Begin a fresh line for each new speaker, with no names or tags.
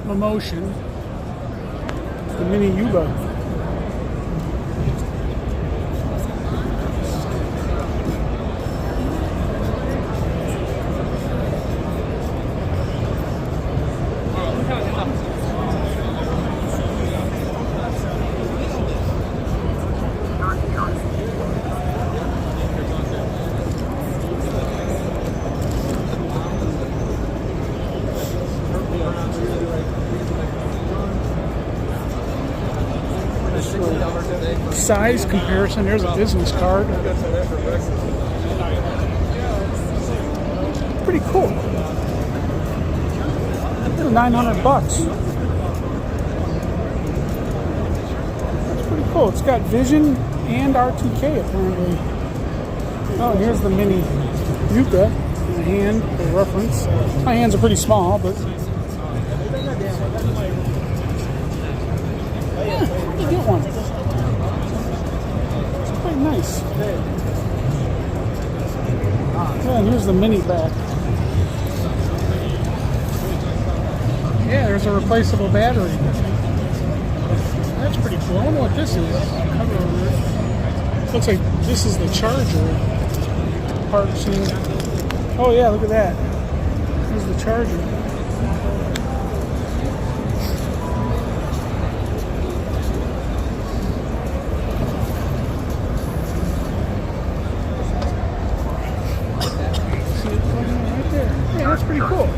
MAMMOTION, the mini YUKA. Size comparison, there's a business card. Pretty cool. 900 bucks. That's pretty cool. It's got Vision and RTK apparently. Oh, and here's the mini YUKA in the hand for reference. My hands are pretty small, but yeah, you get one. Quite nice. Yeah, and here's the mini back. Yeah, there's a replaceable battery. That's pretty cool. I wonder what this is. Looks like this is the charger part. Oh yeah, look at that. Here's the charger. See it plugging in right there. Yeah, that's pretty cool.